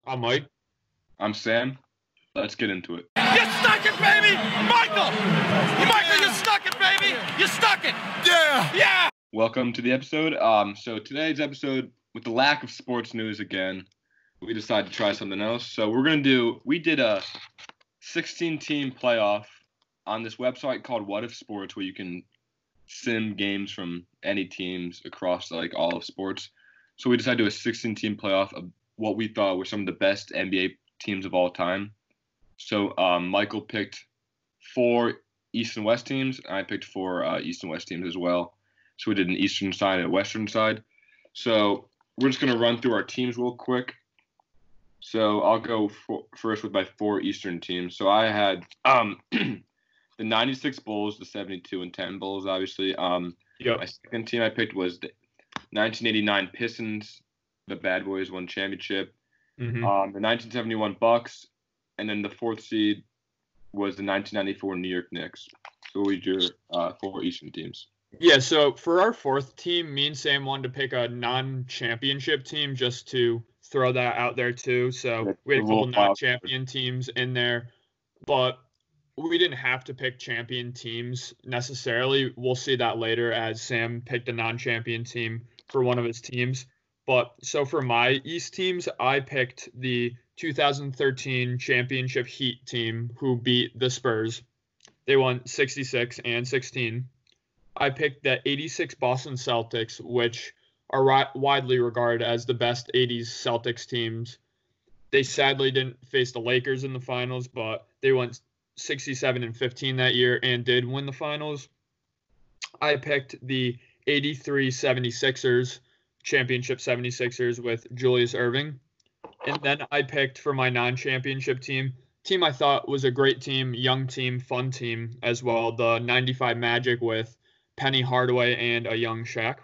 I'm Mike. I'm Sam. Let's get into it. You stuck it, baby! Michael! Michael, you stuck it, baby! You stuck it! Yeah! Yeah! Welcome to the episode. So today's episode, with the lack of sports news again, we decided to try something else. So we did a 16-team playoff on this website called What If Sports, where you can sim games from any teams across all of sports. So we decided to do a 16-team playoff of what we thought were some of the best NBA teams of all time. So Michael picked 4 East and West teams, and I picked 4 East and West teams as well. So we did an Eastern side and a Western side. So we're just going to run through our teams real quick. So I'll go first with my 4 Eastern teams. So I had the 96 Bulls, the 72-10 Bulls, obviously. My second team I picked was the 1989 Pistons. The Bad Boys won championship. Mm-hmm. The 1971 Bucks. And then the 4th seed was the 1994 New York Knicks. So what were your 4 Eastern teams? Yeah, so for our 4th team, me and Sam wanted to pick a non-championship team just to throw that out there too. So we had a couple non-champion teams in there, but we didn't have to pick champion teams necessarily. We'll see that later as Sam picked a non-champion team for one of his teams. But so for my East teams, I picked the 2013 championship Heat team who beat the Spurs. They won 66 and 16. I picked the 86 Boston Celtics, which are widely regarded as the best 80s Celtics teams. They sadly didn't face the Lakers in the finals, but they went 67 and 15 that year and did win the finals. I picked the 83 76ers, championship 76ers with Julius Erving. And then I picked for my non-championship team I thought was a great team, young team, fun team as well, the 95 Magic with Penny Hardaway and a young Shaq.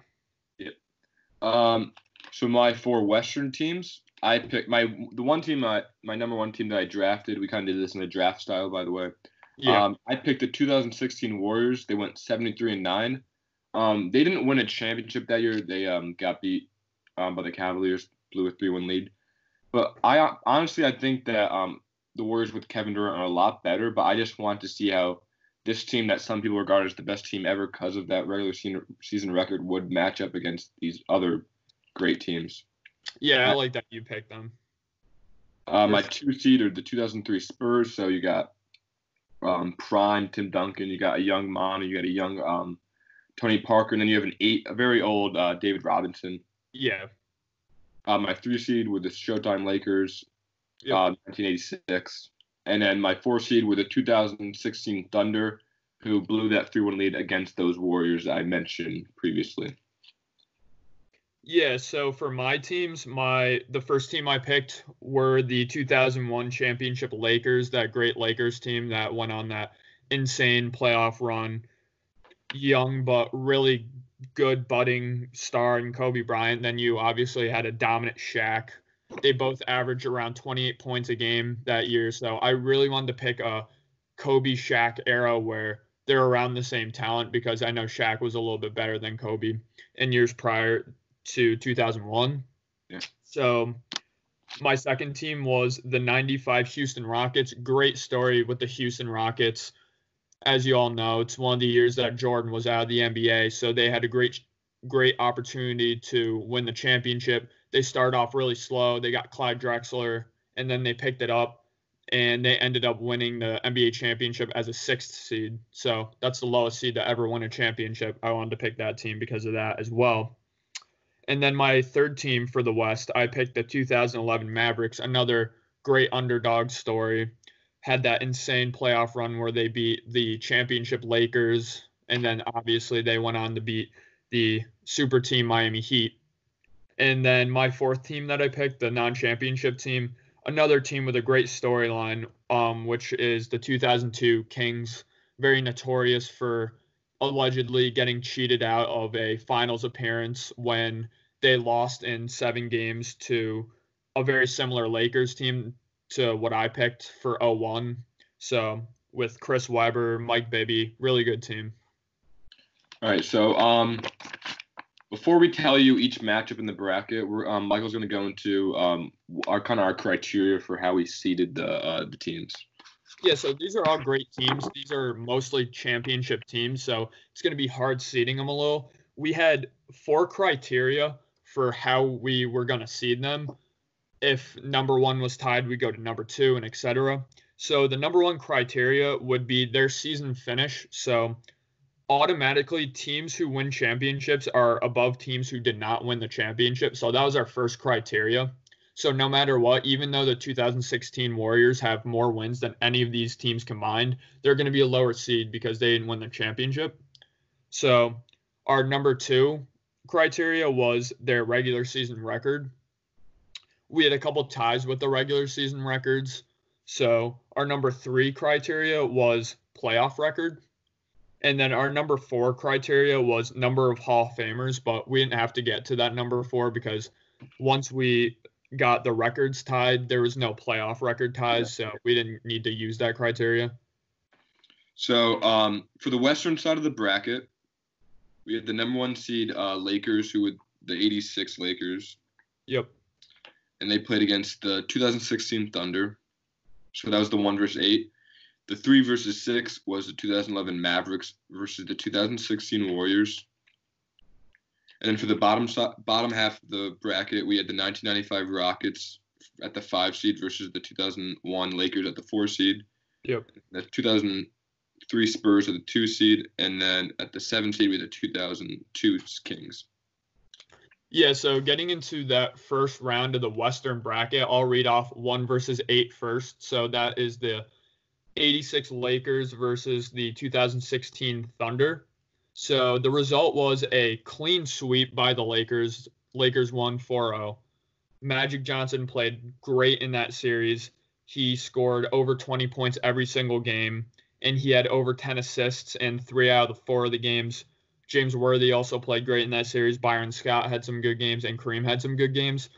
Yep. So my 4 Western teams, I picked my number one team that I drafted. We kind of did this in a draft style, by the way. Yeah. I picked the 2016 Warriors. They went 73-9. They didn't win a championship that year. They got beat by the Cavaliers, blew a 3-1 lead. But I think that the Warriors with Kevin Durant are a lot better. But I just want to see how this team that some people regard as the best team ever because of that regular season record would match up against these other great teams. Yeah, I like that you picked them. My 2 seed are the 2003 Spurs. So you got prime Tim Duncan, you got a young Manu, you got a young Tony Parker, and then you have a very old David Robinson. Yeah. My 3 seed were the Showtime Lakers, 1986. And then my 4 seed were the 2016 Thunder, who blew that 3-1 lead against those Warriors I mentioned previously. Yeah, so for my teams, the first team I picked were the 2001 championship Lakers, that great Lakers team that went on that insane playoff run. Young but really good budding star in Kobe Bryant. Then you obviously had a dominant Shaq. They both averaged around 28 points a game that year. So I really wanted to pick a Kobe Shaq era where they're around the same talent because I know Shaq was a little bit better than Kobe in years prior to 2001. Yeah. So my second team was the 95 Houston Rockets. Great story with the Houston Rockets. As you all know, it's one of the years that Jordan was out of the NBA, so they had a great opportunity to win the championship. They started off really slow. They got Clyde Drexler, and then they picked it up, and they ended up winning the NBA championship as a 6th seed. So that's the lowest seed to ever win a championship. I wanted to pick that team because of that as well. And then my 3rd team for the West, I picked the 2011 Mavericks, another great underdog story. Had that insane playoff run where they beat the championship Lakers, and then obviously they went on to beat the super team Miami Heat. And then my 4th team that I picked, the non-championship team, another team with a great storyline, which is the 2002 Kings, very notorious for allegedly getting cheated out of a finals appearance when they lost in 7 games to a very similar Lakers team to what I picked for 01. So with Chris Webber, Mike Bibby, really good team. All right, so Before we tell you each matchup in the bracket, Michael's going to go into our criteria for how we seeded the teams. Yeah, so these are all great teams. These are mostly championship teams, so it's going to be hard seeding them a little. We had 4 criteria for how we were going to seed them. If number 1 was tied, we go to number 2 and etc. So the number 1 criteria would be their season finish. So automatically teams who win championships are above teams who did not win the championship. So that was our first criteria. So no matter what, even though the 2016 Warriors have more wins than any of these teams combined, they're going to be a lower seed because they didn't win the championship. So our number 2 criteria was their regular season record. We had a couple ties with the regular season records. So our number 3 criteria was playoff record. And then our number 4 criteria was number of Hall of Famers, but we didn't have to get to that number 4 because once we got the records tied, there was no playoff record ties, so we didn't need to use that criteria. So for the western side of the bracket, we had the number 1 seed Lakers, who would the 86 Lakers. Yep. And they played against the 2016 Thunder. So that was the 1 versus 8. The 3 versus 6 was the 2011 Mavericks versus the 2016 Warriors. And then for the bottom half of the bracket, we had the 1995 Rockets at the 5 seed versus the 2001 Lakers at the 4 seed. Yep. The 2003 Spurs at the 2 seed, and then at the 7 seed, we had the 2002 Kings. Yeah, so getting into that first round of the Western bracket, I'll read off 1 versus 8 first. So that is the 86 Lakers versus the 2016 Thunder. So the result was a clean sweep by the Lakers. Lakers won 4-0. Magic Johnson played great in that series. He scored over 20 points every single game, and he had over 10 assists in 3 out of the 4 of the games. James Worthy also played great in that series. Byron Scott had some good games, and Kareem had some good games.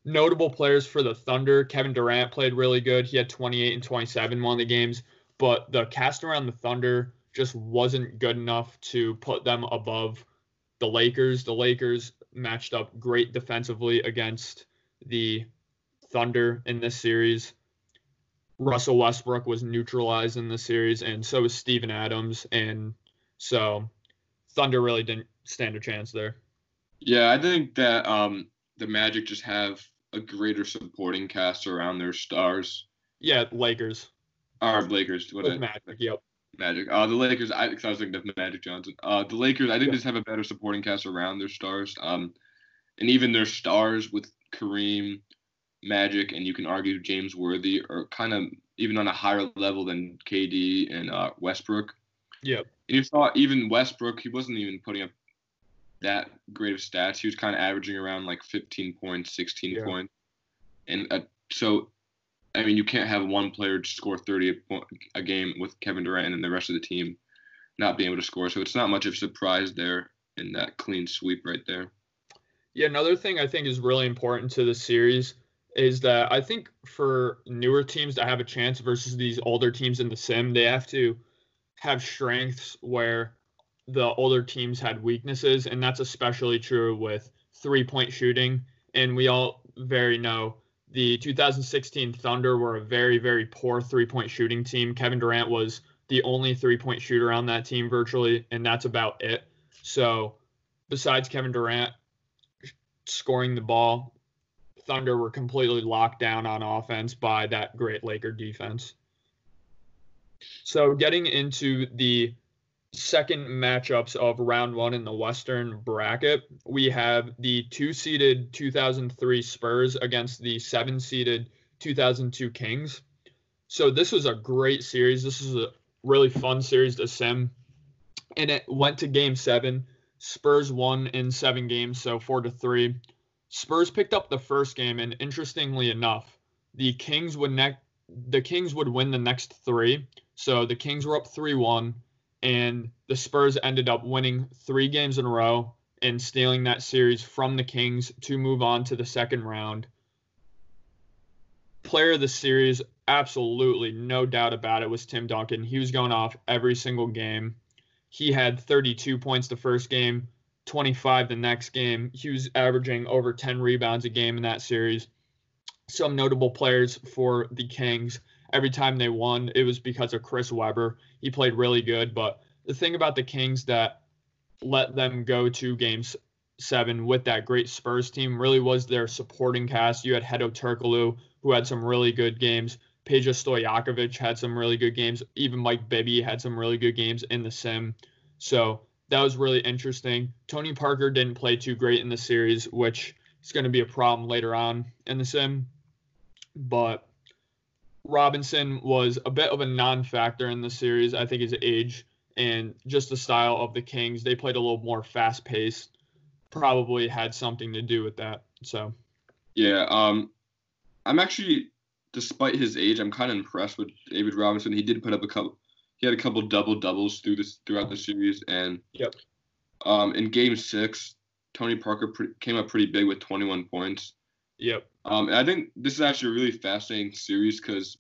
Notable players for the Thunder, Kevin Durant played really good. He had 28 and 27 in one of the games, but the cast around the Thunder just wasn't good enough to put them above the Lakers. The Lakers matched up great defensively against the Thunder in this series. Russell Westbrook was neutralized in the series, and so was Steven Adams, and so Thunder really didn't stand a chance there. Yeah, I think that the Magic just have a greater supporting cast around their stars. Yeah, Lakers. Lakers. Magic, yep. Magic. The Lakers, I was thinking of Magic Johnson. The Lakers, I think, just have a better supporting cast around their stars. And even their stars with Kareem, Magic, and you can argue James Worthy are kind of even on a higher level than KD and Westbrook. Yep. And you saw even Westbrook, he wasn't even putting up that great of stats. He was kind of averaging around like 15 points, 16 points. And so, I mean, you can't have one player score 30 a game with Kevin Durant and then the rest of the team not being able to score. So it's not much of a surprise there in that clean sweep right there. Yeah, another thing I think is really important to the series is that I think for newer teams to have a chance versus these older teams in the sim, they have to have strengths where the older teams had weaknesses, and that's especially true with three-point shooting. And we all very know the 2016 Thunder were a very, very poor three-point shooting team. Kevin Durant was the only three-point shooter on that team virtually, and that's about it. So besides Kevin Durant scoring the ball, Thunder were completely locked down on offense by that great Laker defense. So getting into the second matchups of round one in the Western bracket, we have the 2-seeded 2003 Spurs against the 7-seeded 2002 Kings. So this was a great series. This is a really fun series to sim. And it went to game 7. Spurs won in 7 games, so 4-3. Spurs picked up the first game, and interestingly enough, the Kings would win the next 3. So the Kings were up 3-1, and the Spurs ended up winning 3 games in a row and stealing that series from the Kings to move on to the second round. Player of the series, absolutely no doubt about it, was Tim Duncan. He was going off every single game. He had 32 points the first game, 25 the next game. He was averaging over 10 rebounds a game in that series. Some notable players for the Kings. Every time they won, it was because of Chris Webber. He played really good. But the thing about the Kings that let them go to Game 7 with that great Spurs team really was their supporting cast. You had Hedo Turkoglu, who had some really good games. Peja Stojakovic had some really good games. Even Mike Bibby had some really good games in the sim. So that was really interesting. Tony Parker didn't play too great in the series, which is going to be a problem later on in the sim. But Robinson was a bit of a non-factor in the series. I think his age and just the style of the Kings, they played a little more fast-paced, probably had something to do with that. So, yeah, I'm actually, despite his age, I'm kind of impressed with David Robinson. He did put up he had a couple double-doubles throughout the series, and yep. In Game 6, Tony Parker came up pretty big with 21 points. Yep. And I think this is actually a really fascinating series because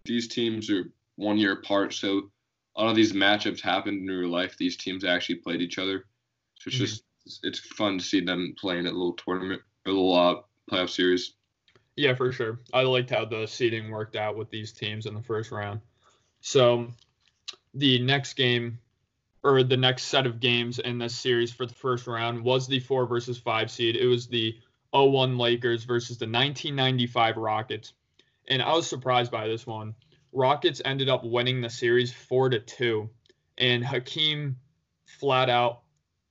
these teams are 1 year apart, so a lot of these matchups happened in real life. These teams actually played each other, so it's just it's fun to see them play in a little tournament, a little playoff series. Yeah, for sure. I liked how the seeding worked out with these teams in the first round. So the next game, or the next set of games in this series for the first round, was the 4 versus 5 seed. It was the 0-1 Lakers versus the 1995 Rockets. And I was surprised by this one. Rockets ended up winning the series 4-2. And Hakeem flat out,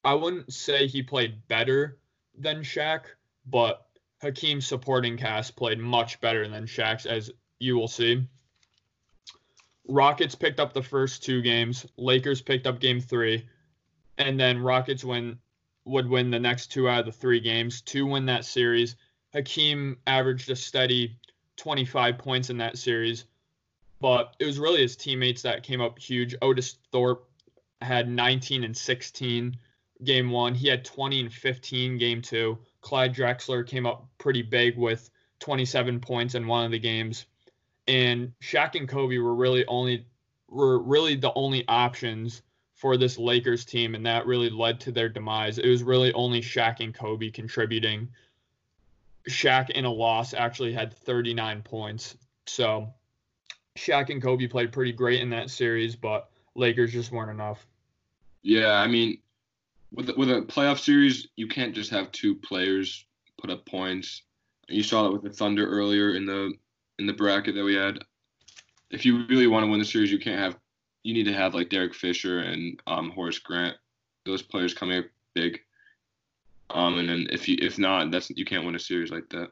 I wouldn't say he played better than Shaq, but Hakeem's supporting cast played much better than Shaq's, as you will see. Rockets picked up the first 2 games. Lakers picked up Game 3. And then Rockets would win the next 2 out of the 3 games to win that series. Hakeem averaged a steady 25 points in that series. But it was really his teammates that came up huge. Otis Thorpe had 19 and 16 Game 1. He had 20 and 15 Game 2. Clyde Drexler came up pretty big with 27 points in one of the games. And Shaq and Kobe were really the only options for this Lakers team, and that really led to their demise. It was really only Shaq and Kobe contributing. Shaq in a loss actually had 39 points. So Shaq and Kobe played pretty great in that series, but Lakers just weren't enough. Yeah, I mean, with a playoff series, you can't just have 2 players put up points. You saw that with the Thunder earlier in the bracket that we had. If you really want to win the series, you need to have like Derek Fisher and Horace Grant. Those players coming up big. And then if not, you can't win a series like that.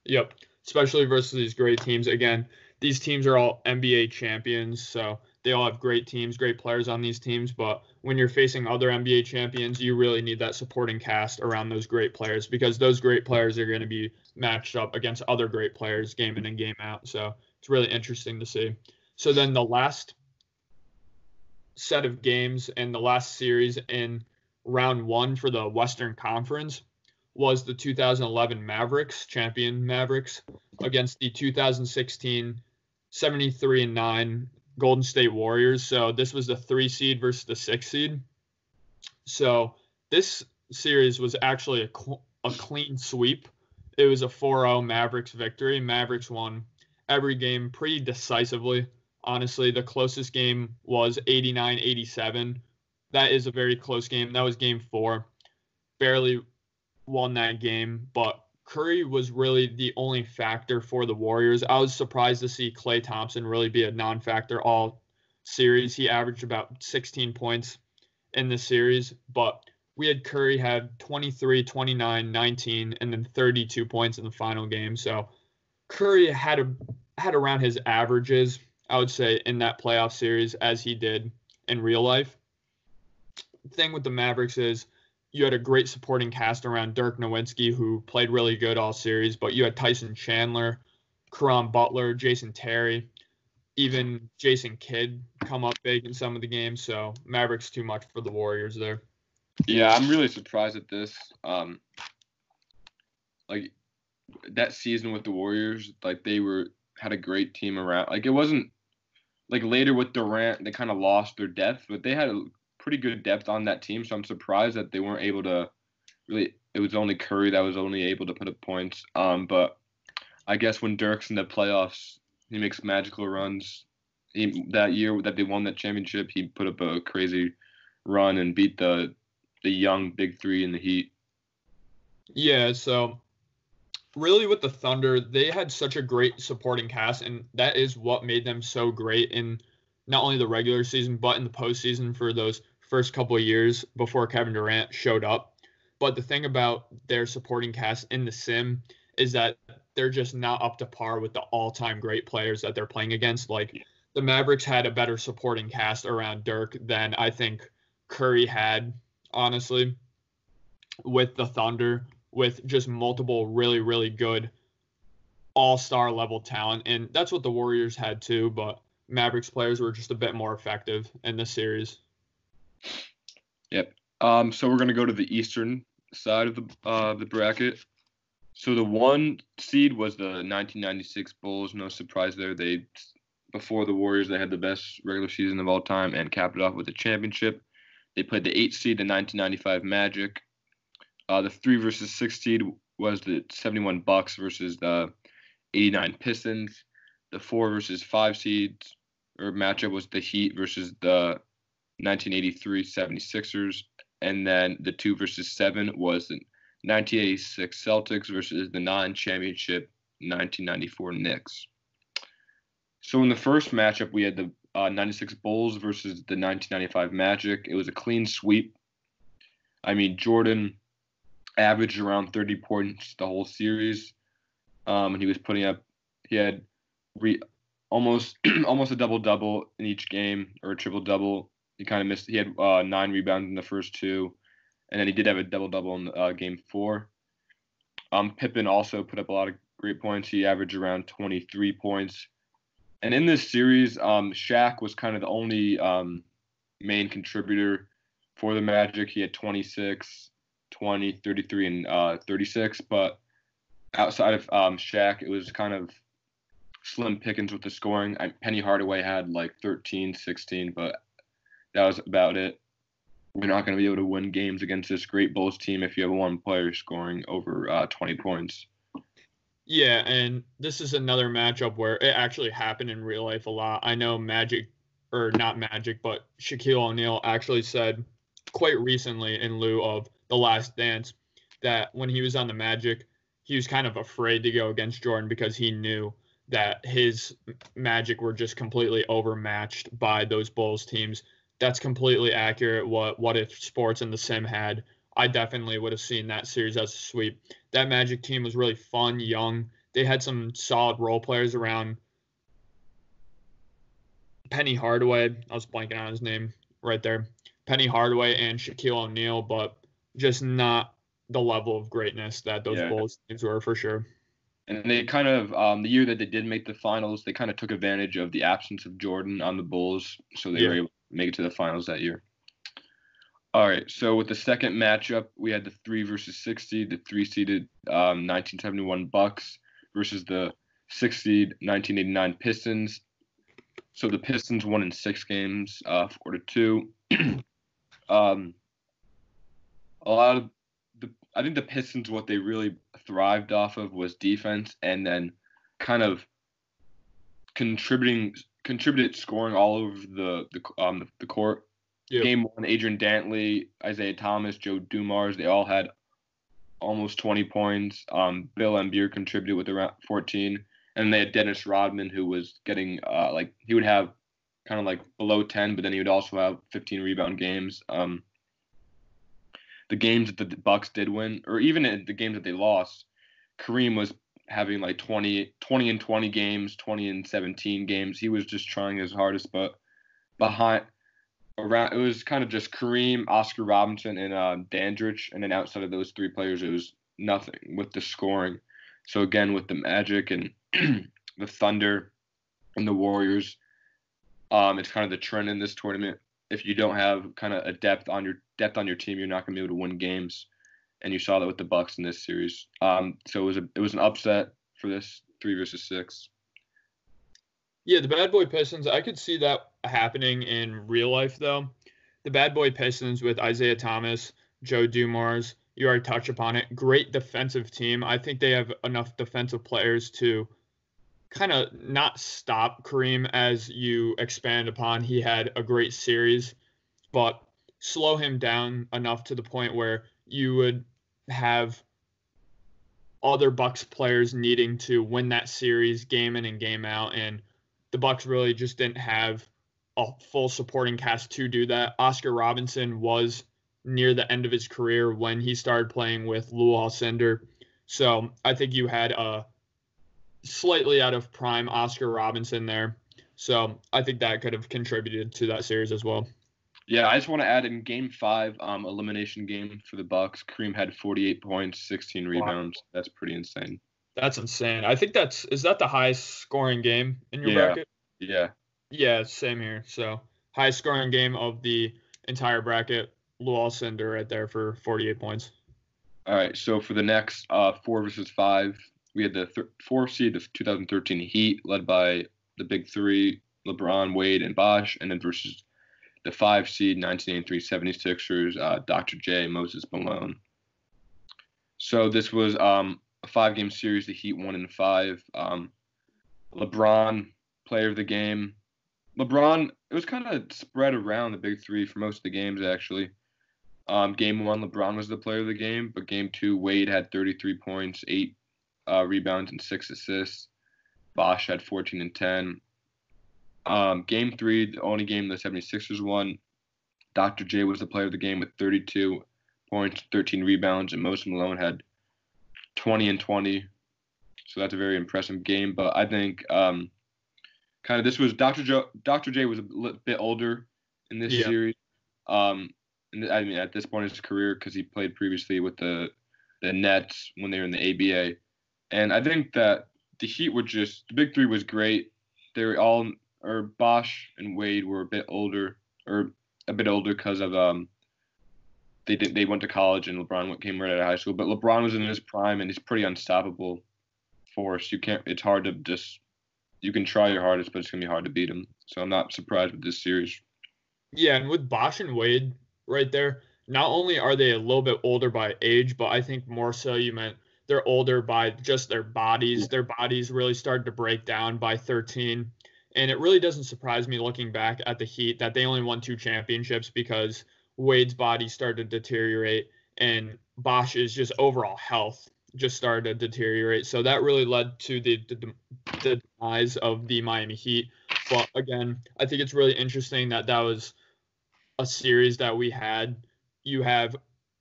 Yep, especially versus these great teams. Again, these teams are all NBA champions, so they all have great teams, great players on these teams. But when you're facing other NBA champions, you really need that supporting cast around those great players, because those great players are going to be matched up against other great players game in and game out. So it's really interesting to see. So then the last set of games and the last series in round 1 for the Western Conference was the 2011 Mavericks, champion Mavericks, against the 2016 73-9 Golden State Warriors. So this was the 3 seed versus the 6 seed. So this series was actually a clean sweep. It was a 4-0 Mavericks victory. Mavericks won every game pretty decisively. Honestly, the closest game was 89-87. That is a very close game. That was Game 4. Barely won that game, but Curry was really the only factor for the Warriors. I was surprised to see Klay Thompson really be a non-factor all series. He averaged about 16 points in the series, but we had Curry had 23, 29, 19, and then 32 points in the final game. So Curry had around his averages, I would say, in that playoff series as he did in real life. The thing with the Mavericks is you had a great supporting cast around Dirk Nowitzki, who played really good all series, but you had Tyson Chandler, Caron Butler, Jason Terry, even Jason Kidd come up big in some of the games. So Mavericks too much for the Warriors there. Yeah, I'm really surprised at this. Like that season with the Warriors, like they had a great team around. Like it wasn't like later with Durant, they kind of lost their depth, but they had a pretty good depth on that team, so I'm surprised that they weren't able to really. It was only Curry that was only able to put up points. But I guess when Dirk's in the playoffs, he makes magical runs. That year that they won that championship, he put up a crazy run and beat the young Big Three in the Heat. Yeah, so really with the Thunder, they had such a great supporting cast, and that is what made them so great in not only the regular season, but in the postseason for those first couple of years before Kevin Durant showed up. But the thing about their supporting cast in the sim is that they're just not up to par with the all-time great players that they're playing against. Like, the Mavericks had a better supporting cast around Dirk than I think Curry had, honestly, with the Thunder, with just multiple really, really good all-star level talent. And that's what the Warriors had too, but Mavericks players were just a bit more effective in this series. Yep. So we're going to go to the Eastern side of the bracket. So the 1 seed was the 1996 Bulls. No surprise there. Before the Warriors, they had the best regular season of all time and capped it off with a championship. They played the 8 seed, the 1995 Magic. The 3 versus 6 seed was the 71 Bucks versus the 89 Pistons. The 4 versus 5 seeds or matchup was the Heat versus the 1983 76ers. And then the 2 versus 7 was the 1986 Celtics versus the non-championship 1994 Knicks. So in the first matchup, we had the 96 Bulls versus the 1995 Magic. It was a clean sweep. I mean, Jordan averaged around 30 points the whole series. And he was he had almost a double-double in each game, or a triple-double. He kind of missed. He had 9 rebounds in the first 2, and then he did have a double-double in game 4. Pippen also put up a lot of great points. He averaged around 23 points. And in this series, Shaq was kind of the only main contributor for the Magic. He had 26, 20, 33, and 36. But outside of Shaq, it was kind of slim pickings with the scoring. Penny Hardaway had like 13, 16, but that was about it. You're not going to be able to win games against this great Bulls team if you have one player scoring over 20 points. Yeah, and this is another matchup where it actually happened in real life a lot. I know not Magic, but Shaquille O'Neal actually said quite recently in lieu of The Last Dance that when he was on the Magic, he was kind of afraid to go against Jordan because he knew that his Magic were just completely overmatched by those Bulls teams. That's completely accurate. What if Sports and the Sim had? I definitely would have seen that series as a sweep. That Magic team was really fun, young. They had some solid role players around Penny Hardaway. I was blanking on his name right there. Penny Hardaway and Shaquille O'Neal, but just not the level of greatness that those Bulls teams were for sure. And they kind of, the year that they did make the finals, they kind of took advantage of the absence of Jordan on the Bulls, so they were able to make it to the finals that year. All right, so with the second matchup, we had the 3 versus 6 seed, the 3-seeded 1971 Bucks versus the 6-seed 1989 Pistons. So the Pistons won in 6 games, 4-2. I think the Pistons, what they really thrived off of was defense, and then kind of contributed scoring all over the court. Yep. Game 1, Adrian Dantley, Isaiah Thomas, Joe Dumars, they all had almost 20 points. Bill Laimbeer contributed with around 14. And they had Dennis Rodman, who was getting, he would have kind of like below 10, but then he would also have 15 rebound games. The games that the Bucks did win, or even in the games that they lost, Kareem was having like 20 and 20 games, 20 and 17 games. He was just trying his hardest, but it was kind of just Kareem, Oscar Robinson, and Dandridge, and then outside of those 3 players, it was nothing with the scoring. So again, with the Magic and the Thunder and the Warriors, it's kind of the trend in this tournament. If you don't have kind of a depth on your team, you're not going to be able to win games, and you saw that with the Bucks in this series. So it was an upset for this 3 versus 6. Yeah, the Bad Boy Pistons, I could see that happening in real life, though, the Bad Boy Pistons with Isaiah Thomas, Joe Dumars, you already touched upon it. Great defensive team. I think they have enough defensive players to kind of not stop Kareem as you expand upon. He had a great series, but slow him down enough to the point where you would have other Bucks players needing to win that series game in and game out, and the Bucks really just didn't have a full supporting cast to do that. Oscar Robinson was near the end of his career when he started playing with Lew Alcindor, so I think you had a slightly out of prime Oscar Robinson there, so I think that could have contributed to that series as well. Yeah, I just want to add in Game 5, elimination game for the Bucks. Kareem had 48 points, 16 rebounds. That's pretty insane. That's insane. I think is that the highest scoring game in your bracket? Yeah. Yeah, same here. So highest scoring game of the entire bracket. Lew Alcindor right there for 48 points. All right, so for the next 4 versus 5, we had the 4th seed of 2013 Heat, led by the big three, LeBron, Wade, and Bosh, and then versus the 5 seed 1983 76ers, Dr. J, Moses Malone. So this was a 5-game series. The Heat won in 5. LeBron, player of the game. LeBron, it was kind of spread around the big three for most of the games, actually. Game 1, LeBron was the player of the game, but Game 2, Wade had 33 points, 8 rebounds, and 6 assists. Bosh had 14 and 10. Game 3, the only game the 76ers won, Dr. J was the player of the game with 32 points, 13 rebounds, and Moses Malone had 20 and 20. So that's a very impressive game. But I think this was Dr. J was a bit older in this series. And I mean, at this point in his career, because he played previously with the Nets when they were in the ABA. And I think that the Heat were the big three was great. They were all, or Bosh and Wade were a bit older because of they went to college and LeBron came right out of high school. But LeBron was in his prime and he's pretty unstoppable force. It's hard to you can try your hardest, but it's gonna be hard to beat him. So I'm not surprised with this series. Yeah, and with Bosh and Wade right there, not only are they a little bit older by age, but I think more so you meant they're older by just their bodies. Yeah. Their bodies really started to break down by 13. And it really doesn't surprise me looking back at the Heat that they only won 2 championships because Wade's body started to deteriorate and Bosh's just overall health just started to deteriorate. So that really led to the demise of the Miami Heat. But again, I think it's really interesting that was a series that we had. You have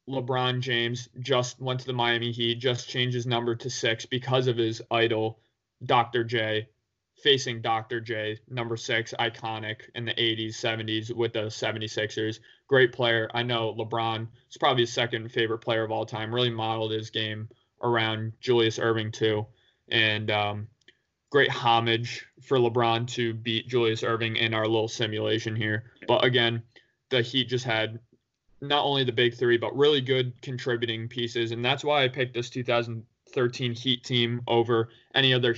LeBron James just went to the Miami Heat, just changed his number to 6 because of his idol, Dr. J, facing Dr. J, number 6, iconic in the 80s, 70s with the 76ers. Great player. I know LeBron is probably his second favorite player of all time, really modeled his game around Julius Erving too. And great homage for LeBron to beat Julius Erving in our little simulation here. But again, the Heat just had not only the big three, but really good contributing pieces. And that's why I picked this 2013 Heat team over any other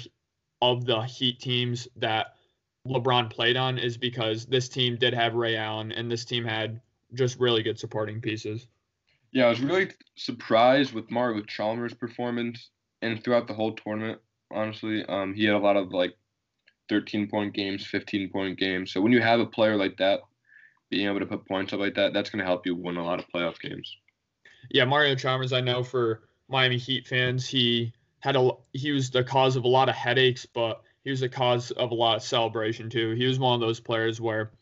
of the Heat teams that LeBron played on, is because this team did have Ray Allen and this team had just really good supporting pieces. Yeah, I was really surprised with Mario Chalmers' performance and throughout the whole tournament, honestly. He had a lot of 13-point games, 15-point games. So when you have a player like that, being able to put points up like that, that's going to help you win a lot of playoff games. Yeah, Mario Chalmers, I know for Miami Heat fans, he was the cause of a lot of headaches, but he was the cause of a lot of celebration too. He was one of those players where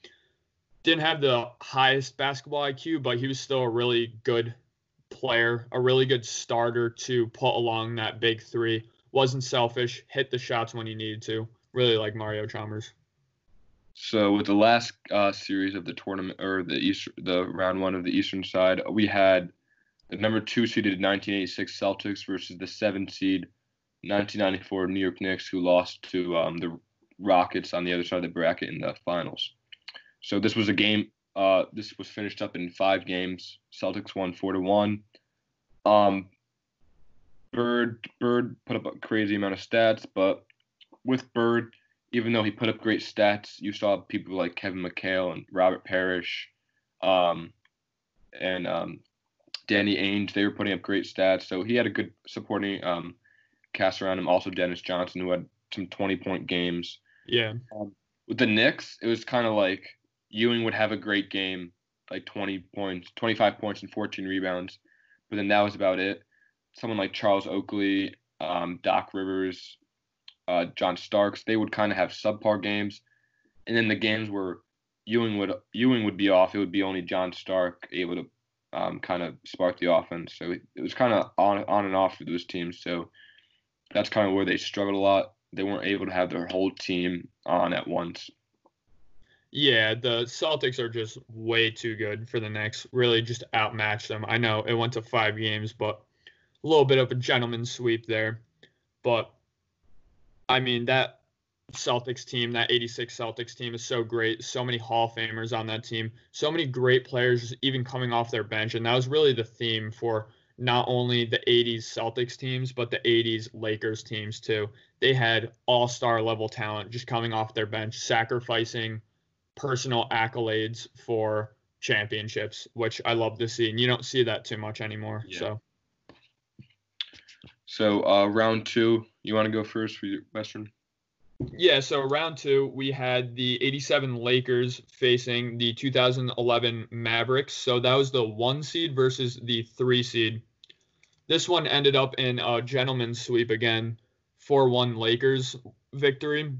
didn't have the highest basketball IQ, but he was still a really good player, a really good starter to put along that big three. Wasn't selfish, hit the shots when he needed to. Really like Mario Chalmers. So with the last series of the tournament, or the round 1 of the Eastern side, we had the number 2 seeded 1986 Celtics versus the 7 seed 1994 New York Knicks, who lost to the Rockets on the other side of the bracket in the finals. So this was a game. This was finished up in 5 games. Celtics won 4-1. Bird put up a crazy amount of stats, but with Bird, even though he put up great stats, you saw people like Kevin McHale and Robert Parrish and Danny Ainge. They were putting up great stats. So he had a good supporting cast around him. Also Dennis Johnson, who had some 20-point games. Yeah. With the Knicks, it was kind of like Ewing would have a great game, like 20 points, 25 points and 14 rebounds. But then that was about it. Someone like Charles Oakley, Doc Rivers, John Starks, they would kind of have subpar games. And then the games where Ewing would be off, it would be only John Stark able to kind of spark the offense. So it was kind of on and off for those teams. So that's kind of where they struggled a lot. They weren't able to have their whole team on at once. Yeah, the Celtics are just way too good for the Knicks. Really just outmatched them. I know it went to 5 games, but a little bit of a gentleman's sweep there. But, I mean, that Celtics team, that 86 Celtics team is so great. So many Hall of Famers on that team. So many great players even coming off their bench. And that was really the theme for not only the 80s Celtics teams, but the 80s Lakers teams too. They had all-star level talent just coming off their bench, sacrificing personal accolades for championships, which I love to see. And you don't see that too much anymore. Yeah. So round 2, you want to go first for your Western? Yeah, so round 2, we had the 87 Lakers facing the 2011 Mavericks. So that was the 1 seed versus the 3 seed. This one ended up in a gentleman's sweep again, 4-1 Lakers victory.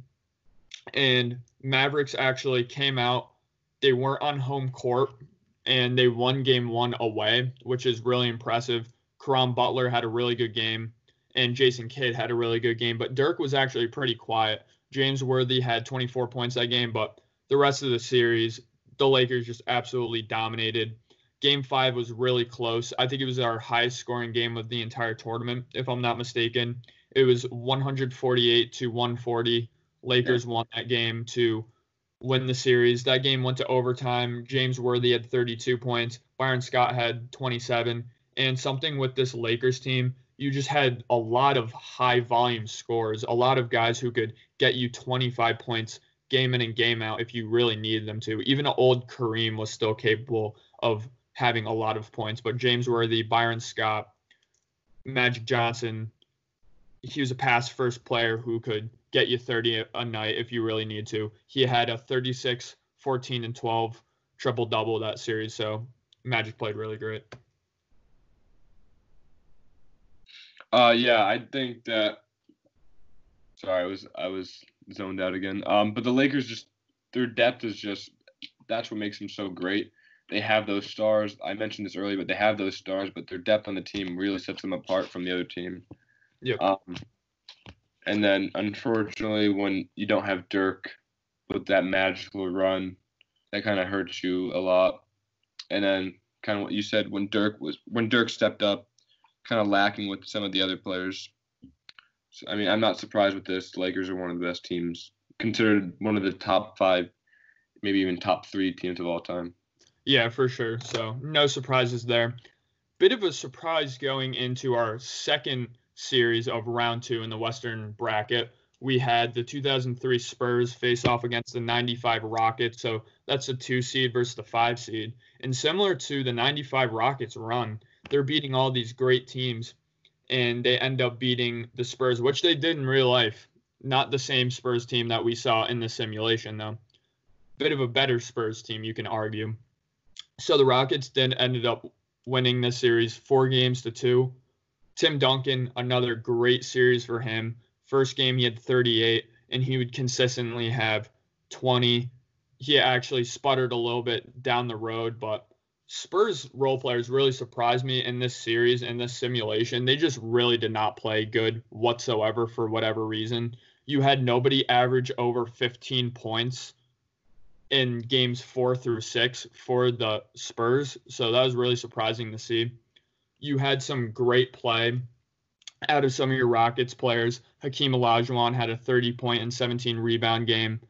And Mavericks actually came out. They weren't on home court, and they won game 1 away, which is really impressive. Caron Butler had a really good game, and Jason Kidd had a really good game. But Dirk was actually pretty quiet. James Worthy had 24 points that game, but the rest of the series, the Lakers just absolutely dominated. Game 5 was really close. I think it was our highest scoring game of the entire tournament, if I'm not mistaken. It was 148-140. Lakers won that game to win the series. That game went to overtime. James Worthy had 32 points. Byron Scott had 27. And something with this Lakers team, you just had a lot of high volume scores, a lot of guys who could get you 25 points game in and game out if you really needed them to. Even an old Kareem was still capable of having a lot of points. But James Worthy, Byron Scott, Magic Johnson, he was a pass-first player who could get you 30 a night if you really need to. He had a 36, 14, and 12 triple-double that series, so Magic played really great. Yeah, I think that. Sorry, I was zoned out again. But the Lakers just their depth is just that's what makes them so great. They have those stars. I mentioned this earlier, but they have those stars, but their depth on the team really sets them apart from the other team. Yep. And then, unfortunately, when you don't have Dirk with that magical run, that kind of hurts you a lot. And then, kind of what you said, when Dirk stepped up, kind of lacking with some of the other players. So, I mean, I'm not surprised with this. The Lakers are one of the best teams, considered one of the top 5, maybe even top 3 teams of all time. Yeah, for sure. So no surprises there. Bit of a surprise going into our second series of round 2 in the Western bracket. We had the 2003 Spurs face off against the 95 Rockets. So that's a 2 seed versus the 5 seed. And similar to the 95 Rockets run, they're beating all these great teams, and they end up beating the Spurs, which they did in real life. Not the same Spurs team that we saw in the simulation, though. Bit of a better Spurs team, you can argue. So the Rockets then ended up winning this series 4-2. Tim Duncan, another great series for him. First game, he had 38, and he would consistently have 20. He actually sputtered a little bit down the road, but Spurs role players really surprised me in this series, in this simulation. They just really did not play good whatsoever for whatever reason. You had nobody average over 15 points in games 4 through 6 for the Spurs, so that was really surprising to see. You had some great play out of some of your Rockets players. Hakeem Olajuwon had a 30-point and 17-rebound game.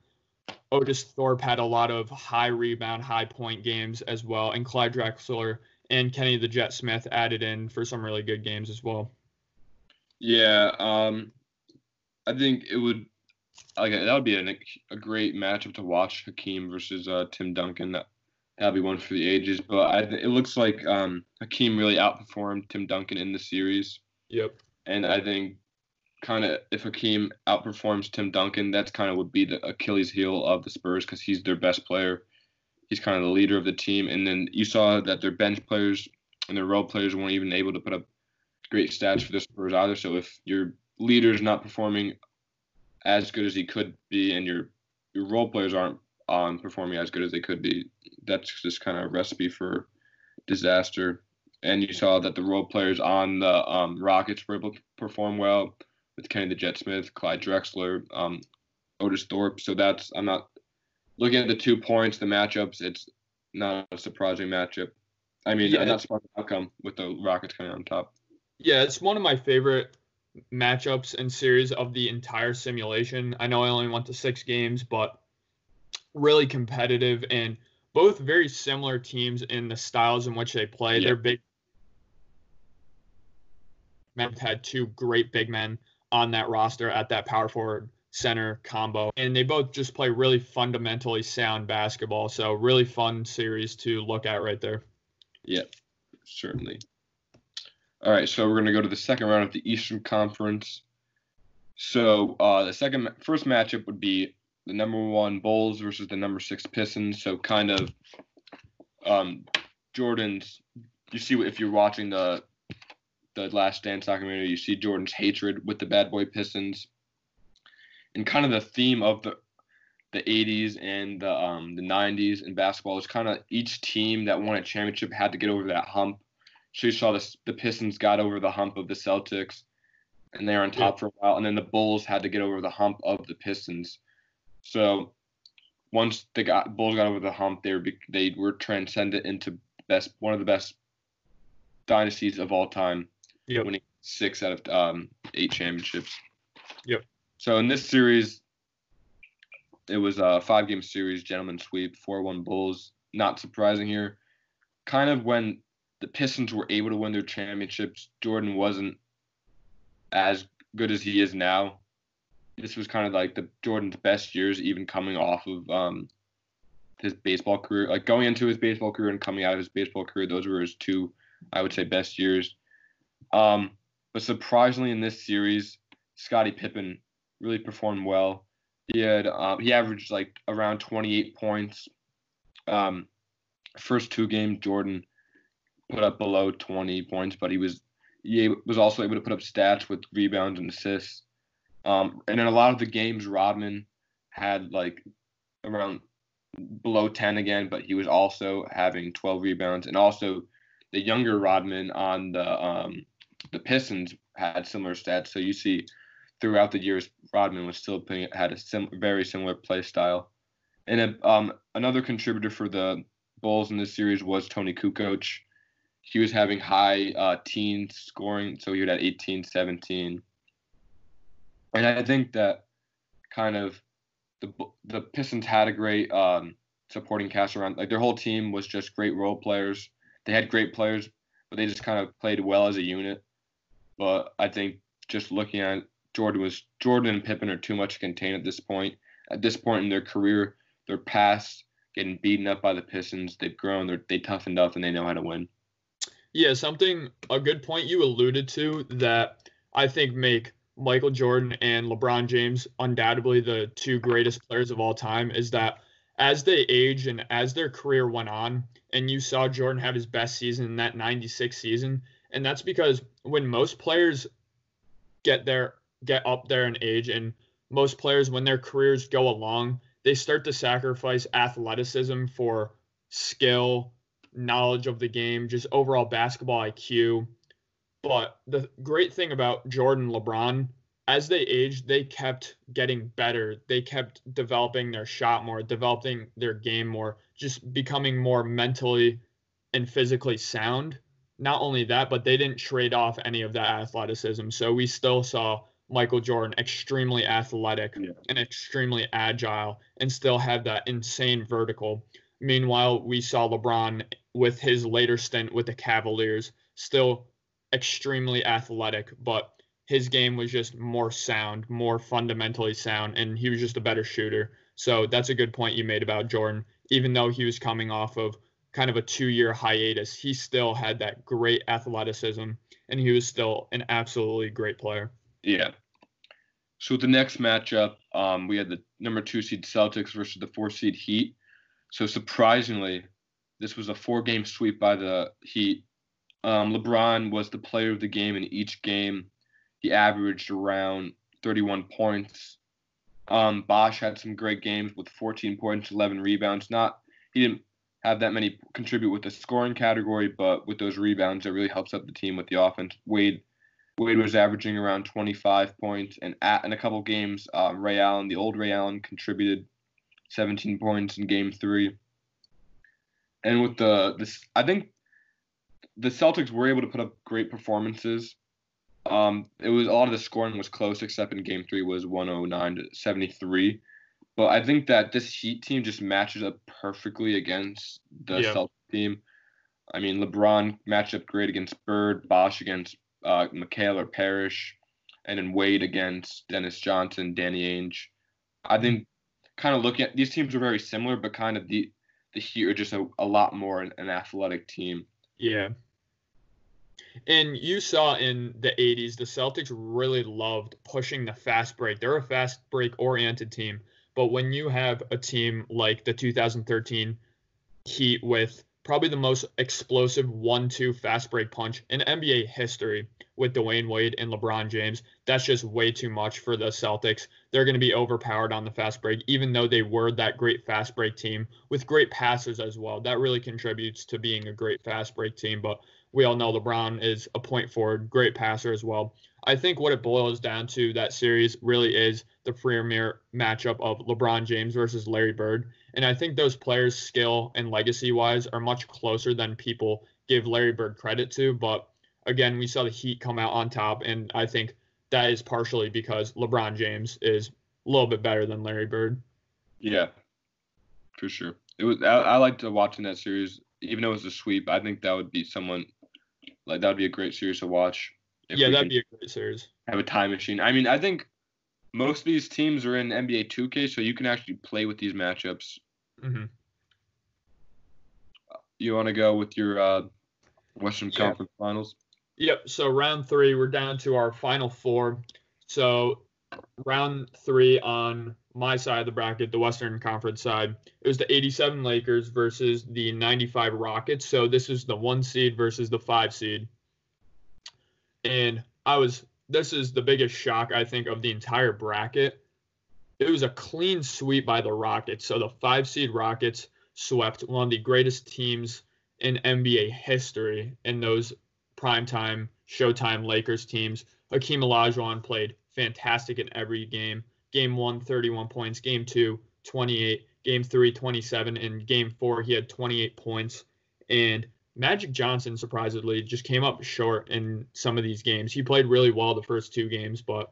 Otis Thorpe had a lot of high rebound, high point games as well, and Clyde Drexler and Kenny the Jet Smith added in for some really good games as well. Yeah, I think it would. That would be a great matchup to watch, Hakeem versus Tim Duncan. that'll be one for the ages. But it looks like Hakeem really outperformed Tim Duncan in the series. Yep. And I think kind of if Hakeem outperforms Tim Duncan, that's kind of would be the Achilles heel of the Spurs because he's their best player. He's kind of the leader of the team. And then you saw that their bench players and their role players weren't even able to put up great stats for the Spurs either. So if your leader's not performing as good as he could be and your role players aren't performing as good as they could be, that's just kind of a recipe for disaster. And you saw that the role players on the Rockets were able to perform well with Kenny the Jet Smith, Clyde Drexler, Otis Thorpe. So I'm not looking at the 2 points, the matchups. It's not a surprising matchup. I mean, not surprising outcome with the Rockets coming on top. Yeah, it's one of my favorite matchups and series of the entire simulation. I know I only went to 6 games, but really competitive and both very similar teams in the styles in which they play. Yeah. They're big men, had 2 great big men on that roster at that power forward center combo, and they both just play really fundamentally sound basketball. So really fun series to look at right there. Yeah, certainly. All right, so we're going to go to the second round of the Eastern Conference. So the first matchup would be the number 1 Bulls versus the number 6 Pistons. So kind of Jordan's, you see if you're watching the Last Dance documentary, you see Jordan's hatred with the bad boy Pistons. And kind of the theme of the 80s and the 90s in basketball is kind of each team that won a championship had to get over that hump. So you saw the Pistons got over the hump of the Celtics, and they were on top for a while. And then the Bulls had to get over the hump of the Pistons. So once Bulls got over the hump, they were transcended into one of the best dynasties of all time, winning 6 out of 8 championships. Yep. So in this series, it was a 5-game series, gentleman sweep, 4-1 Bulls. Not surprising here. Kind of when the Pistons were able to win their championships, Jordan wasn't as good as he is now. This was kind of like Jordan's best years, even coming off of his baseball career. Like going into his baseball career and coming out of his baseball career, those were his 2, I would say, best years. But surprisingly in this series, Scottie Pippen really performed well. He averaged like around 28 points. First 2 games, Jordan put up below 20 points, but he was also able to put up stats with rebounds and assists. And in a lot of the games, Rodman had like around below 10 again, but he was also having 12 rebounds. And also the younger Rodman on the Pistons had similar stats. So you see throughout the years, Rodman was still had a very similar play style. And another contributor for the Bulls in this series was Tony Kukoc. He was having high teens scoring, so he would have 18, 17. And I think that kind of the Pistons had a great supporting cast around. Like their whole team was just great role players. They had great players, but they just kind of played well as a unit. But I think just looking at it, Jordan and Pippen are too much to contain at this point. At this point in their career, they're past getting beaten up by the Pistons. They've grown. They toughened up, and they know how to win. Yeah, a good point you alluded to that I think make Michael Jordan and LeBron James undoubtedly the 2 greatest players of all time is that as they age and as their career went on, and you saw Jordan have his best season in that 96 season, and that's because when most players get up there in age, and most players, when their careers go along, they start to sacrifice athleticism for skill, knowledge of the game, just overall basketball IQ. But the great thing about Jordan and LeBron, as they aged, they kept getting better. They kept developing their shot more, developing their game more, just becoming more mentally and physically sound. Not only that, but they didn't trade off any of that athleticism. So we still saw Michael Jordan extremely athletic and extremely agile and still have that insane vertical. Meanwhile, we saw LeBron with his later stint with the Cavaliers still extremely athletic, but his game was just more sound, more fundamentally sound, and he was just a better shooter. So that's a good point you made about Jordan. Even though he was coming off of kind of a 2-year hiatus, he still had that great athleticism, and he was still an absolutely great player. Yeah. So the next matchup, we had the number 2 seed Celtics versus the 4 seed Heat. So surprisingly, this was a 4-game sweep by the Heat. LeBron was the player of the game in each game. He averaged around 31 points. Bosh had some great games with 14 points, 11 rebounds. He didn't have that many contribute with the scoring category, but with those rebounds, it really helps out the team with the offense. Wade was averaging around 25 points, and in a couple games, Ray Allen, the old Ray Allen, contributed 17 points in Game 3. And with I think the Celtics were able to put up great performances. It was a lot of the scoring was close, except in Game 3 was 109-73. But I think that this Heat team just matches up perfectly against the Celtics team. I mean, LeBron matched up great against Bird, Bosh against McHale or Parrish, and then Wade against Dennis Johnson, Danny Ainge. I think kind of looking at these teams are very similar, but kind of the Heat are just a lot more an athletic team. Yeah. And you saw in the 80s, the Celtics really loved pushing the fast break. They're a fast break-oriented team. But when you have a team like the 2013 Heat with probably the most explosive 1-2 fast break punch in NBA history with Dwayne Wade and LeBron James, that's just way too much for the Celtics. They're going to be overpowered on the fast break, even though they were that great fast break team with great passers as well. That really contributes to being a great fast break team. But we all know LeBron is a point forward, great passer as well. I think what it boils down to, that series really is the premier matchup of LeBron James versus Larry Bird. And I think those players' skill and legacy-wise are much closer than people give Larry Bird credit to. But again, we saw the Heat come out on top, and I think that is partially because LeBron James is a little bit better than Larry Bird. Yeah, for sure. I liked watching that series, even though it was a sweep. I think that would be that would be a great series to watch. Yeah, that'd be a great series. Have a time machine. I mean, I think most of these teams are in NBA 2K, so you can actually play with these matchups. Mm-hmm. You want to go with your Western Conference Finals? Yep. So round 3, we're down to our final 4. So round 3 on my side of the bracket, the Western Conference side, it was the 87 Lakers versus the 95 Rockets. So this is the 1 seed versus the 5 seed. And this is the biggest shock, I think, of the entire bracket. It was a clean sweep by the Rockets. So the 5 seed Rockets swept one of the greatest teams in NBA history in those primetime, Showtime Lakers teams. Hakeem Olajuwon played fantastic in every game. Game 1, 31 points. Game 2, 28. Game 3, 27. And Game 4, he had 28 points. And Magic Johnson, surprisingly, just came up short in some of these games. He played really well the first 2 games, but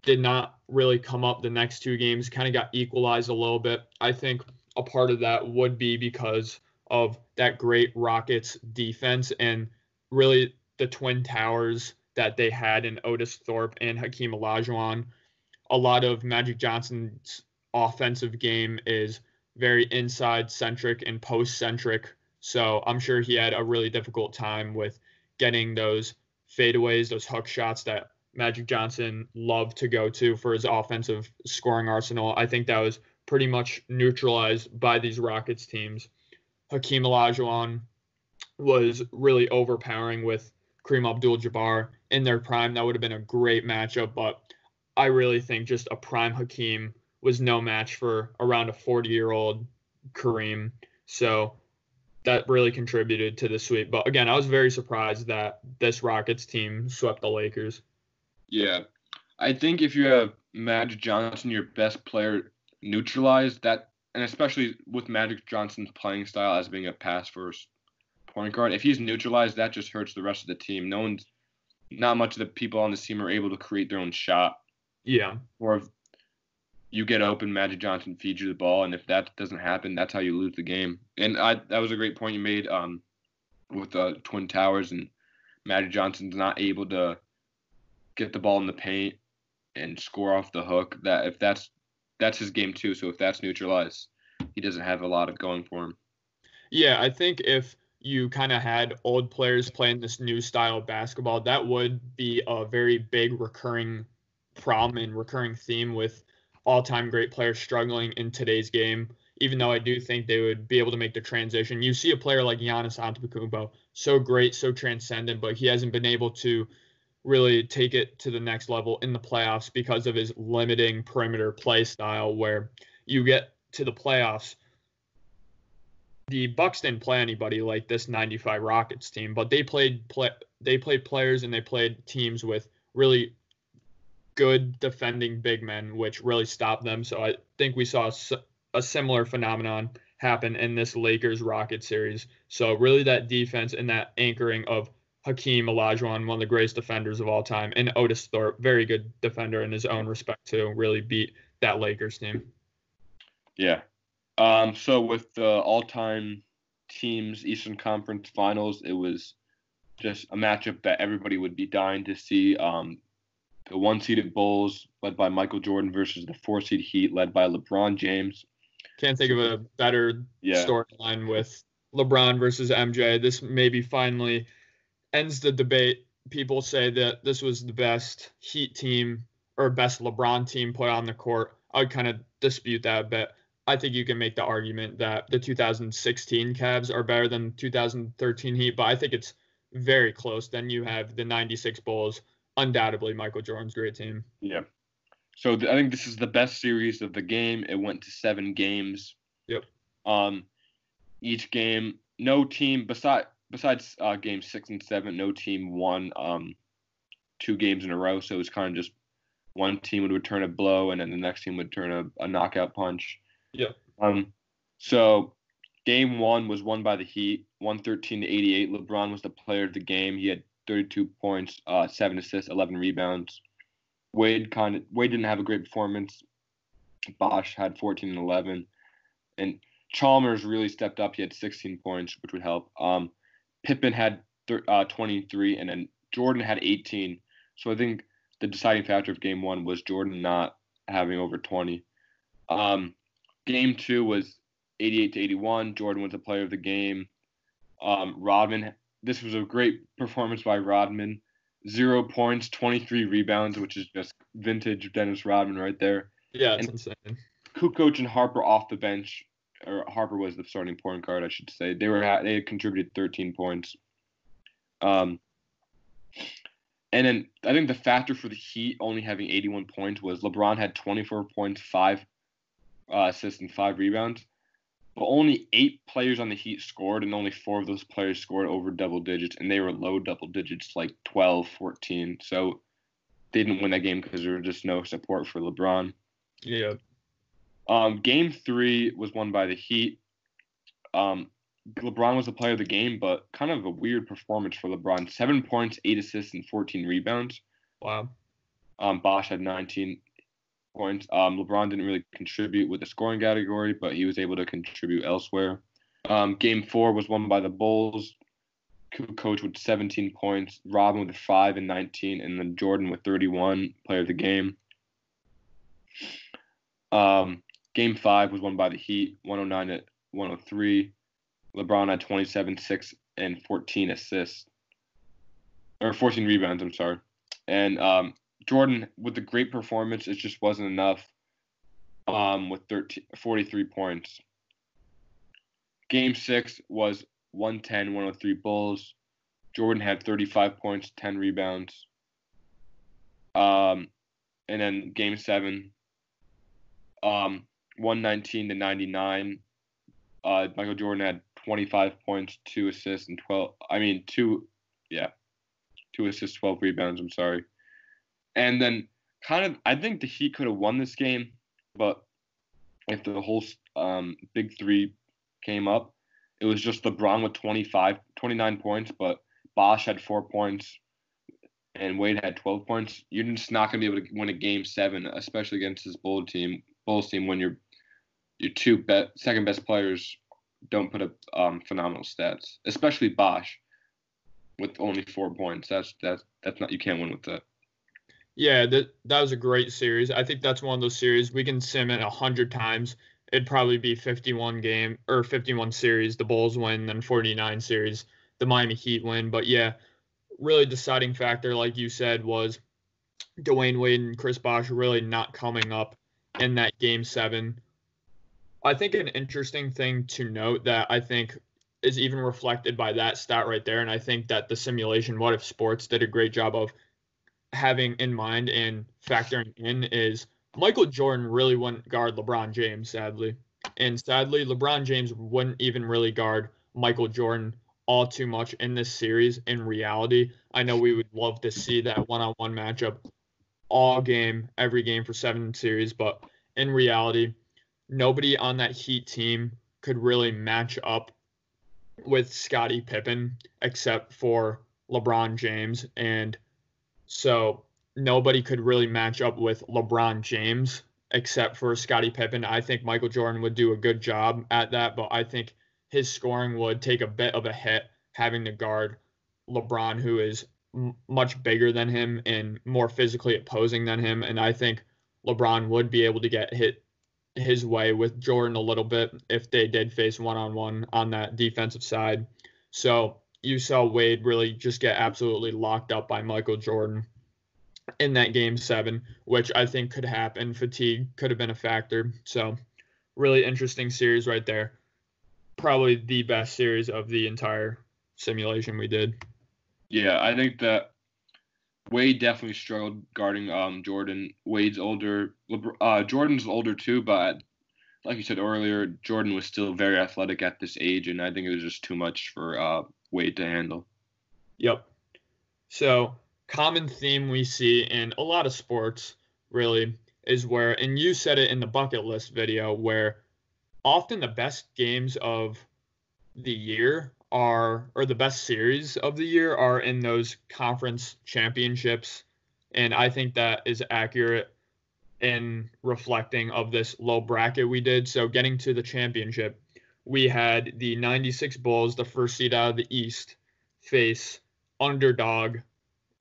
did not really come up the next 2 games. Kind of got equalized a little bit. I think a part of that would be because of that great Rockets defense and really the Twin Towers that they had in Otis Thorpe and Hakeem Olajuwon. A lot of Magic Johnson's offensive game is very inside-centric and post-centric. So I'm sure he had a really difficult time with getting those fadeaways, those hook shots that Magic Johnson loved to go to for his offensive scoring arsenal. I think that was pretty much neutralized by these Rockets teams. Hakeem Olajuwon was really overpowering with Kareem Abdul-Jabbar in their prime. That would have been a great matchup, but I really think just a prime Hakeem was no match for around a 40-year-old Kareem. So that really contributed to the sweep. But again, I was very surprised that this Rockets team swept the Lakers. Yeah. I think if you have Magic Johnson, your best player, neutralized, that, and especially with Magic Johnson's playing style as being a pass-first point guard, if he's neutralized, that just hurts the rest of the team. Not much of the people on this team are able to create their own shot. Yeah. Or if you get open, Magic Johnson feeds you the ball, and if that doesn't happen, that's how you lose the game. And that was a great point you made with the Twin Towers, and Magic Johnson's not able to get the ball in the paint and score off the hook. That's his game too. So if that's neutralized, he doesn't have a lot of going for him. Yeah, I think if you kind of had old players playing this new style of basketball, that would be a very big recurring problem and recurring theme with all-time great players struggling in today's game. Even though I do think they would be able to make the transition. You see a player like Giannis Antetokounmpo, so great, so transcendent, but he hasn't been able to really take it to the next level in the playoffs because of his limiting perimeter play style, where you get to the playoffs. The Bucks didn't play anybody like this 95 Rockets team, but they played players and they played teams with really good defending big men, which really stopped them. So I think we saw a similar phenomenon happen in this Lakers-Rockets series. So really that defense and that anchoring of Hakeem Olajuwon, one of the greatest defenders of all time, and Otis Thorpe, very good defender in his own respect too, really beat that Lakers team. Yeah. So with the all-time teams Eastern Conference Finals, it was just a matchup that everybody would be dying to see. The one-seeded Bulls, led by Michael Jordan, versus the four-seed Heat, led by LeBron James. Can't think of a better storyline with LeBron versus MJ. This maybe finally ends the debate. People say that this was the best Heat team or best LeBron team put on the court. I would kind of dispute that a bit. I think you can make the argument that the 2016 Cavs are better than 2013 Heat, but I think it's very close. Then you have the 96 Bulls, undoubtedly Michael Jordan's great team. Yeah. So I think this is the best series of the game. It went to 7 games. Yep. Each game, no team besides games 6 and 7, no team won 2 games in a row. So it was kind of just one team would return a blow, and then the next team would turn a knockout punch. Yep. So game 1 was won by the Heat, 113-88. LeBron was the player of the game. He had 32 points, 7 assists, 11 rebounds. Wade didn't have a great performance. Bosh had 14 and 11, and Chalmers really stepped up. He had 16 points, which would help. Pippen had 23, and then Jordan had 18. So I think the deciding factor of game 1 was Jordan not having over 20. Game 2 was 88-81. Jordan was the player of the game. Rodman, this was a great performance by Rodman. 0 points, 23 rebounds, which is just vintage Dennis Rodman right there. Yeah, it's insane. Kukoc and Harper off the bench, or Harper was the starting point guard, I should say. They had contributed 13 points. And then I think the factor for the Heat only having 81 points was LeBron had 24 points, 5 assists, and 5 rebounds. But only 8 players on the Heat scored, and only 4 of those players scored over double digits, and they were low double digits, like 12, 14. So they didn't win that game because there was just no support for LeBron. Yeah. Game 3 was won by the Heat. LeBron was the player of the game, but kind of a weird performance for LeBron. 7 points, 8 assists, and 14 rebounds. Wow. Bosh had 19 points. LeBron didn't really contribute with the scoring category, but he was able to contribute elsewhere. Game 4 was won by the Bulls. Coach with 17 points, Robin with 5 and 19, and then Jordan with 31, player of the game. Game 5 was won by the Heat, 109-103. LeBron had 27, 6, and 14 assists. Or 14 rebounds, I'm sorry. And Jordan, with the great performance, it just wasn't enough with 43 points. Game 6 was 110-103 Bulls. Jordan had 35 points, 10 rebounds. And then Game 7, 119-99. Michael Jordan had 25 points, 2 assists, and 2 assists, 12 rebounds, I'm sorry. And then I think the Heat could have won this game, but if the whole big three came up, it was just LeBron with 29 points, but Bosh had 4 points and Wade had 12 points. You're just not going to be able to win a game 7, especially against this Bulls team when your second best players don't put up phenomenal stats, especially Bosh with only 4 points. That's not, you can't win with that. Yeah, that was a great series. I think that's one of those series we can sim it 100 times. it'd probably be 51 series. The Bulls win, then 49 series. The Miami Heat win. But yeah, really deciding factor, like you said, was Dwayne Wade and Chris Bosh really not coming up in that Game 7. I think an interesting thing to note that I think is even reflected by that stat right there, and I think that the simulation What If Sports did a great job of having in mind and factoring in, is Michael Jordan really wouldn't guard LeBron James, sadly. And sadly, LeBron James wouldn't even really guard Michael Jordan all too much in this series in reality. I know we would love to see that one-on-one matchup all game, every game for 7 series, but in reality, nobody on that Heat team could really match up with Scottie Pippen except for LeBron James. And so nobody could really match up with LeBron James except for Scottie Pippen. I think Michael Jordan would do a good job at that, but I think his scoring would take a bit of a hit having to guard LeBron, who is much bigger than him and more physically opposing than him. And I think LeBron would be able to get hit his way with Jordan a little bit if they did face one-on-one on that defensive side. So you saw Wade really just get absolutely locked up by Michael Jordan in that Game 7, which I think could happen. Fatigue could have been a factor. So really interesting series right there. Probably the best series of the entire simulation we did. Yeah, I think that Wade definitely struggled guarding Jordan. Wade's older. Jordan's older too, but like you said earlier, Jordan was still very athletic at this age, and I think it was just too much for Wade to handle. Yep. So common theme we see in a lot of sports really is where, and you said it in the bucket list video, where often the best games of the year or the best series of the year are in those conference championships. And I think that is accurate in reflecting of this low bracket we did. So getting to the championship, we had the 96 Bulls, the first seed out of the East, face underdog,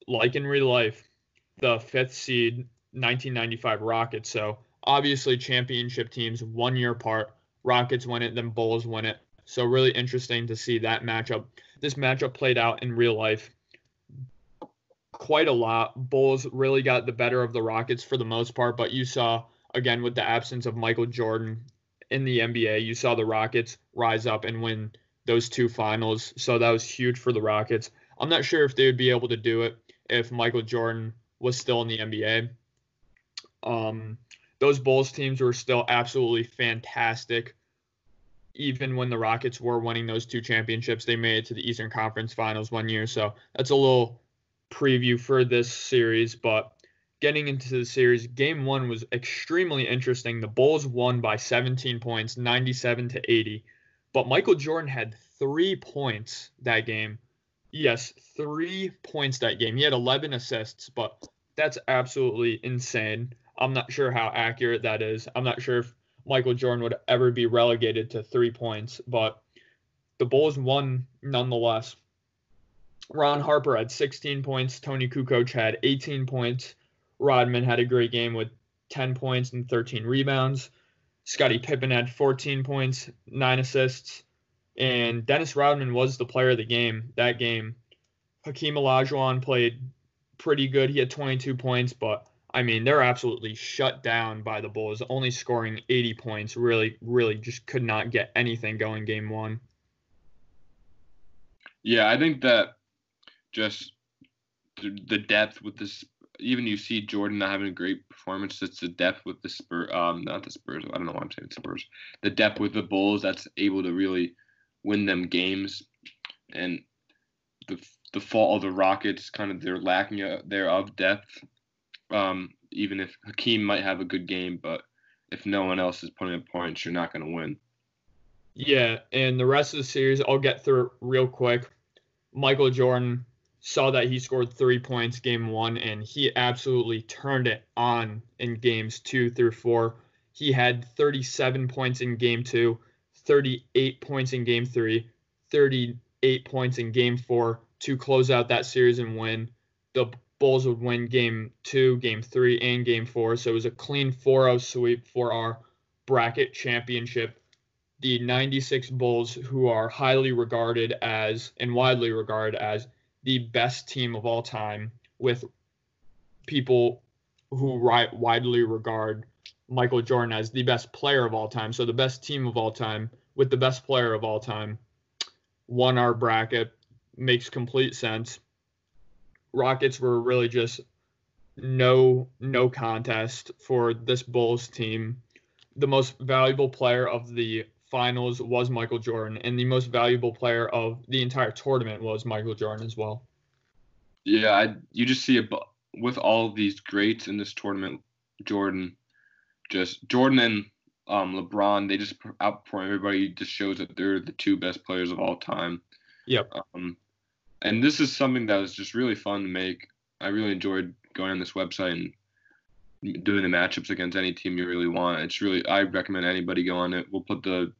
like in real life, the 5th seed 1995 Rockets. So obviously championship teams 1 year apart. Rockets win it, then Bulls win it. So really interesting to see that matchup. This matchup played out in real life quite a lot. Bulls really got the better of the Rockets for the most part, but you saw, again, with the absence of Michael Jordan in the NBA, you saw the Rockets rise up and win those 2 finals. So that was huge for the Rockets. I'm not sure if they would be able to do it if Michael Jordan was still in the NBA. Those Bulls teams were still absolutely fantastic. Even when the Rockets were winning those 2 championships, they made it to the Eastern Conference Finals 1 year. So that's a little preview for this series. But getting into the series, Game 1 was extremely interesting. The Bulls won by 17 points, 97-80. But Michael Jordan had 3 points that game. Yes, 3 points that game. He had 11 assists, but that's absolutely insane. I'm not sure how accurate that is. I'm not sure if Michael Jordan would ever be relegated to 3 points, but the Bulls won nonetheless. Ron Harper had 16 points. Tony Kukoc had 18 points. Rodman had a great game with 10 points and 13 rebounds. Scottie Pippen had 14 points, 9 assists. And Dennis Rodman was the player of the game that game. Hakeem Olajuwon played pretty good. He had 22 points, but I mean, they're absolutely shut down by the Bulls, only scoring 80 points. Really, really just could not get anything going Game 1. Yeah, I think that just the depth with this, even you see Jordan not having a great performance, it's the depth with the Spurs, not the Spurs, I don't know why I'm saying Spurs. The depth with the Bulls that's able to really win them games, and the fall of the Rockets, kind of their lacking there of depth. Even if Hakeem might have a good game, but if no one else is putting up points, you're not going to win. Yeah, and the rest of the series, I'll get through real quick. Michael Jordan saw that he scored 3 points Game 1, and he absolutely turned it on in Games 2 through 4. He had 37 points in Game 2, 38 points in Game 3, 38 points in Game 4 to close out that series and win. The Bulls would win Game 2, Game 3, and Game 4, so it was a clean 4-0 sweep for our bracket championship. The 96 Bulls, who are highly regarded as and widely regarded as the best team of all time, with people who widely regard Michael Jordan as the best player of all time. So the best team of all time with the best player of all time won our bracket. Makes complete sense. Rockets were really just no contest for this Bulls team. The most valuable player of the finals was Michael Jordan, and the most valuable player of the entire tournament was Michael Jordan as well. Yeah, you just see with all of these greats in this tournament, Jordan and LeBron, they just outperform everybody. Just shows that they're the two best players of all time. Yep. And this is something that was just really fun to make. I really enjoyed going on this website and doing the matchups against any team you really want. I recommend anybody go on it. We'll put the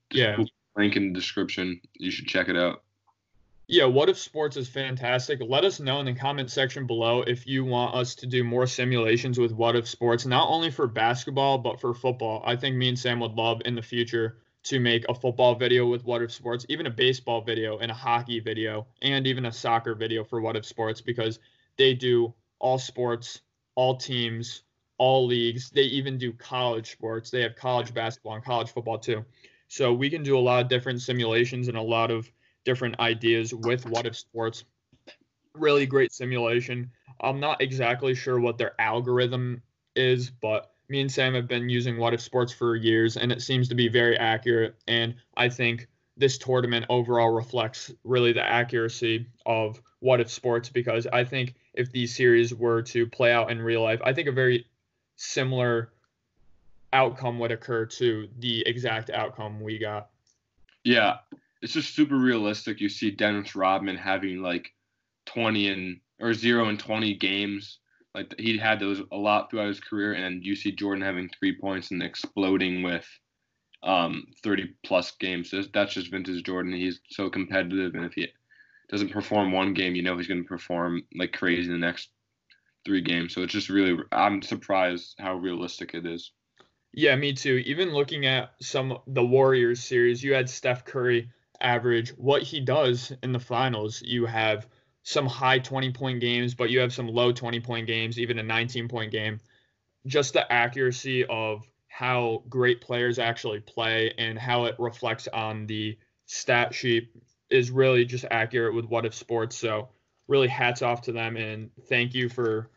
link in the description. You should check it out. Yeah, What If Sports is fantastic. Let us know in the comment section below if you want us to do more simulations with What If Sports, not only for basketball, but for football. I think me and Sam would love in the future to make a football video with What If Sports, even a baseball video and a hockey video, and even a soccer video for What If Sports, because they do all sports, all teams, all leagues. They even do college sports. They have college basketball and college football too. So we can do a lot of different simulations and a lot of different ideas with What If Sports. Really great simulation. I'm not exactly sure what their algorithm is, but me and Sam have been using What If Sports for years, and it seems to be very accurate. And I think this tournament overall reflects really the accuracy of What If Sports, because I think if these series were to play out in real life, I think a very similar outcome would occur to the exact outcome we got. Yeah, it's just super realistic. You see Dennis Rodman having like 0 and 20 games. Like he had those a lot throughout his career, and you see Jordan having 3 points and exploding with 30 plus games. That's just vintage Jordan. He's so competitive, and if he doesn't perform one game, you know he's going to perform like crazy in the next 3 games. So it's just really, I'm surprised how realistic it is. Yeah, me too. Even looking at the Warriors series, you had Steph Curry average what he does in the finals. You have some high 20-point games, but you have some low 20-point games, even a 19-point game. Just the accuracy of how great players actually play and how it reflects on the stat sheet is really just accurate with What If Sports. So really hats off to them, and thank you for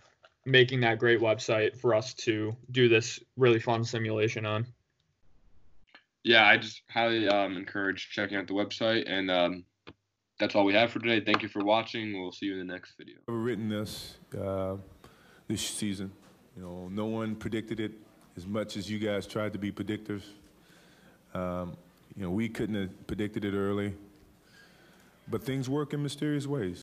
making that great website for us to do this really fun simulation on. Yeah, I just highly encourage checking out the website, and that's all we have for today. Thank you for watching. We'll see you in the next video. I've written this season. You know, no one predicted it as much as you guys tried to be predictors. You know, we couldn't have predicted it early, but things work in mysterious ways.